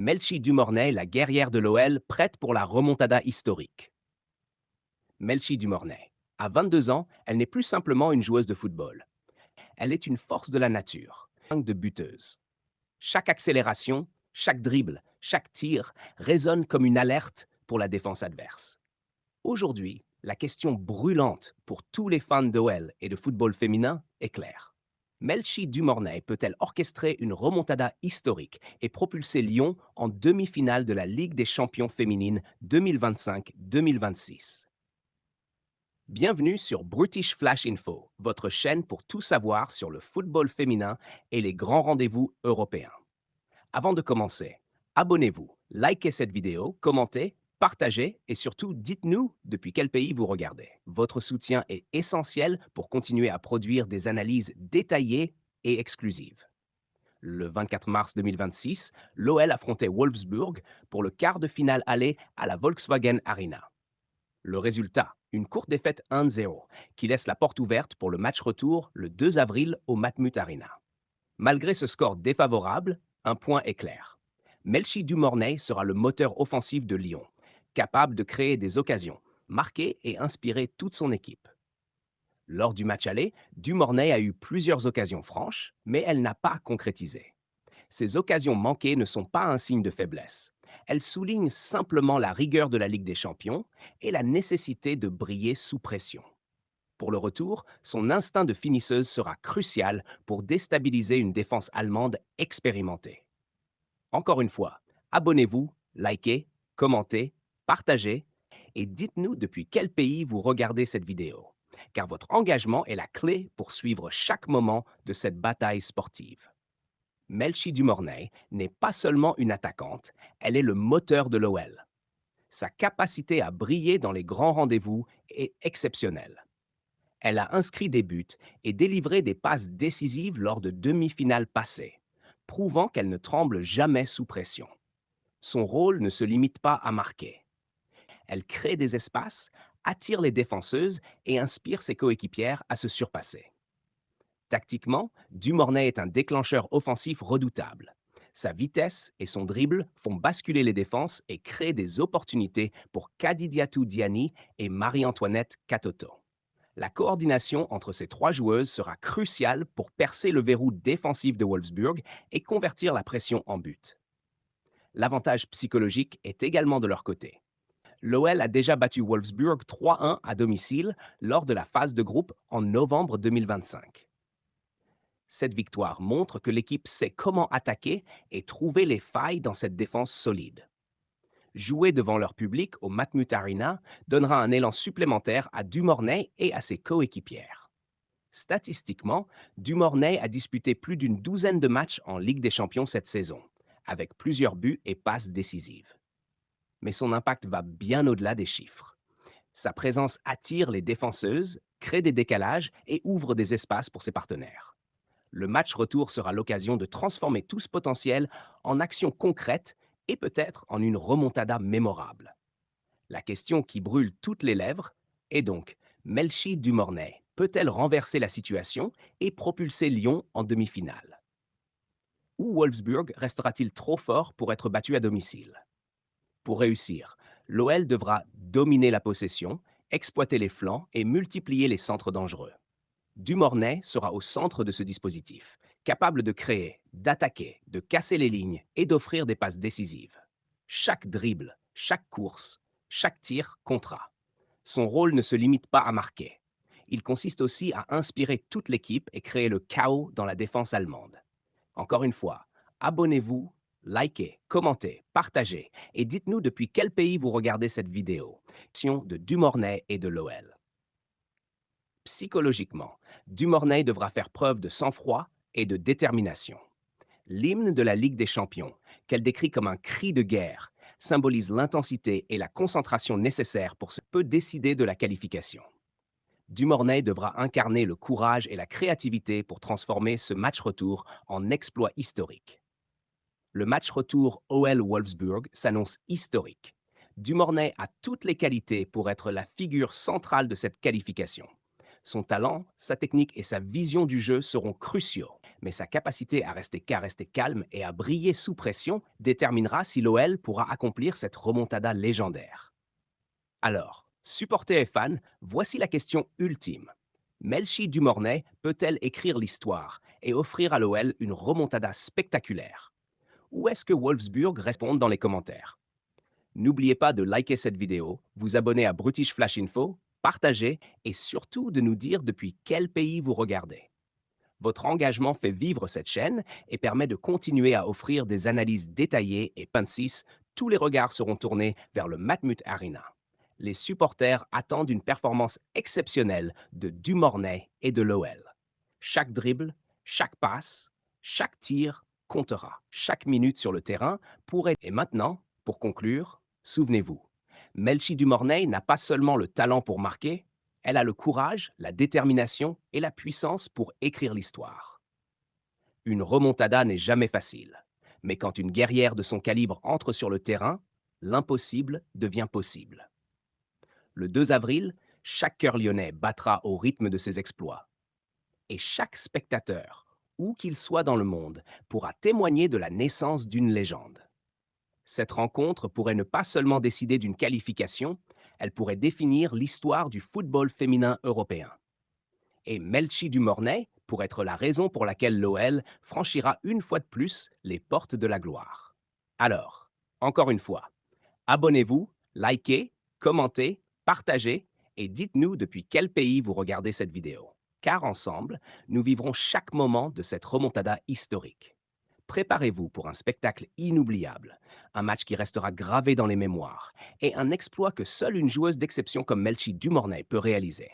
Melchi Dumornay, la guerrière de l'OL, prête pour la remontada historique. Melchi Dumornay. À 22 ans, elle n'est plus simplement une joueuse de football. Elle est une force de la nature, de buteuse. Chaque accélération, chaque dribble, chaque tir résonne comme une alerte pour la défense adverse. Aujourd'hui, la question brûlante pour tous les fans d'OL et de football féminin est claire. Melchi Dumornay peut-elle orchestrer une remontada historique et propulser Lyon en demi-finale de la Ligue des champions féminines 2025-2026? Bienvenue sur British Flash Info, votre chaîne pour tout savoir sur le football féminin et les grands rendez-vous européens. Avant de commencer, abonnez-vous, likez cette vidéo, commentez, partagez et surtout dites-nous depuis quel pays vous regardez. Votre soutien est essentiel pour continuer à produire des analyses détaillées et exclusives. Le 24 mars 2026, l'OL affrontait Wolfsburg pour le quart de finale aller à la Volkswagen Arena. Le résultat, une courte défaite 1-0 qui laisse la porte ouverte pour le match retour le 2 avril au Matmut Arena. Malgré ce score défavorable, un point est clair. Melchi Dumornay sera le moteur offensif de Lyon, capable de créer des occasions, marquer et inspirer toute son équipe. Lors du match aller, Dumornay a eu plusieurs occasions franches, mais elle n'a pas concrétisé. Ces occasions manquées ne sont pas un signe de faiblesse. Elles soulignent simplement la rigueur de la Ligue des Champions et la nécessité de briller sous pression. Pour le retour, son instinct de finisseuse sera crucial pour déstabiliser une défense allemande expérimentée. Encore une fois, abonnez-vous, likez, commentez, partagez et dites-nous depuis quel pays vous regardez cette vidéo, car votre engagement est la clé pour suivre chaque moment de cette bataille sportive. Melchi Dumornay n'est pas seulement une attaquante, elle est le moteur de l'OL. Sa capacité à briller dans les grands rendez-vous est exceptionnelle. Elle a inscrit des buts et délivré des passes décisives lors de demi-finales passées, prouvant qu'elle ne tremble jamais sous pression. Son rôle ne se limite pas à marquer. Elle crée des espaces, attire les défenseuses et inspire ses coéquipières à se surpasser. Tactiquement, Dumornay est un déclencheur offensif redoutable. Sa vitesse et son dribble font basculer les défenses et créent des opportunités pour Kadidiatou Diani et Marie-Antoinette Katoto. La coordination entre ces trois joueuses sera cruciale pour percer le verrou défensif de Wolfsburg et convertir la pression en but. L'avantage psychologique est également de leur côté. L'OL a déjà battu Wolfsburg 3-1 à domicile lors de la phase de groupe en novembre 2025. Cette victoire montre que l'équipe sait comment attaquer et trouver les failles dans cette défense solide. Jouer devant leur public au Matmut Arena donnera un élan supplémentaire à Dumornay et à ses coéquipières. Statistiquement, Dumornay a disputé plus d'une douzaine de matchs en Ligue des Champions cette saison, avec plusieurs buts et passes décisives. Mais son impact va bien au-delà des chiffres. Sa présence attire les défenseuses, crée des décalages et ouvre des espaces pour ses partenaires. Le match retour sera l'occasion de transformer tout ce potentiel en actions concrètes et peut-être en une remontada mémorable. La question qui brûle toutes les lèvres est donc, Melchi Dumornay peut-elle renverser la situation et propulser Lyon en demi-finale? Ou Wolfsburg restera-t-il trop fort pour être battu à domicile? Pour réussir, l'OL devra dominer la possession, exploiter les flancs et multiplier les centres dangereux. Dumornay sera au centre de ce dispositif, capable de créer, d'attaquer, de casser les lignes et d'offrir des passes décisives. Chaque dribble, chaque course, chaque tir comptera. Son rôle ne se limite pas à marquer. Il consiste aussi à inspirer toute l'équipe et créer le chaos dans la défense allemande. Encore une fois, abonnez-vous, likez, commentez, partagez et dites-nous depuis quel pays vous regardez cette vidéo. De Dumornay et de l'OL. Psychologiquement, Dumornay devra faire preuve de sang-froid et de détermination. L'hymne de la Ligue des Champions, qu'elle décrit comme un cri de guerre, symbolise l'intensité et la concentration nécessaires pour se peut décider de la qualification. Dumornay devra incarner le courage et la créativité pour transformer ce match retour en exploit historique. Le match retour OL-Wolfsburg s'annonce historique. Dumornay a toutes les qualités pour être la figure centrale de cette qualification. Son talent, sa technique et sa vision du jeu seront cruciaux, mais sa capacité à rester calme et à briller sous pression déterminera si l'OL pourra accomplir cette remontada légendaire. Alors, supporters et fans, voici la question ultime. Melchi Dumornay peut-elle écrire l'histoire et offrir à l'OL une remontada spectaculaire? Ou est-ce que Wolfsburg répond dans les commentaires? N'oubliez pas de liker cette vidéo, vous abonner à Brutish Flash Info, partager et surtout de nous dire depuis quel pays vous regardez. Votre engagement fait vivre cette chaîne et permet de continuer à offrir des analyses détaillées et pinces. Tous les regards seront tournés vers le Matmut Arena. Les supporters attendent une performance exceptionnelle de Dumornay et de l'OL. Chaque dribble, chaque passe, chaque tir comptera. Chaque minute sur le terrain pourrait... Et maintenant, pour conclure, souvenez-vous, Melchi Dumornay n'a pas seulement le talent pour marquer, elle a le courage, la détermination et la puissance pour écrire l'histoire. Une remontada n'est jamais facile, mais quand une guerrière de son calibre entre sur le terrain, l'impossible devient possible. Le 2 avril, chaque cœur lyonnais battra au rythme de ses exploits. Et chaque spectateur, où qu'il soit dans le monde, pourra témoigner de la naissance d'une légende. Cette rencontre pourrait ne pas seulement décider d'une qualification, elle pourrait définir l'histoire du football féminin européen. Et Melchi Dumornay pour être la raison pour laquelle l'OL franchira une fois de plus les portes de la gloire. Alors, encore une fois, abonnez-vous, likez, commentez, partagez et dites-nous depuis quel pays vous regardez cette vidéo. Car ensemble, nous vivrons chaque moment de cette remontada historique. Préparez-vous pour un spectacle inoubliable, un match qui restera gravé dans les mémoires et un exploit que seule une joueuse d'exception comme Melchi Dumornay peut réaliser.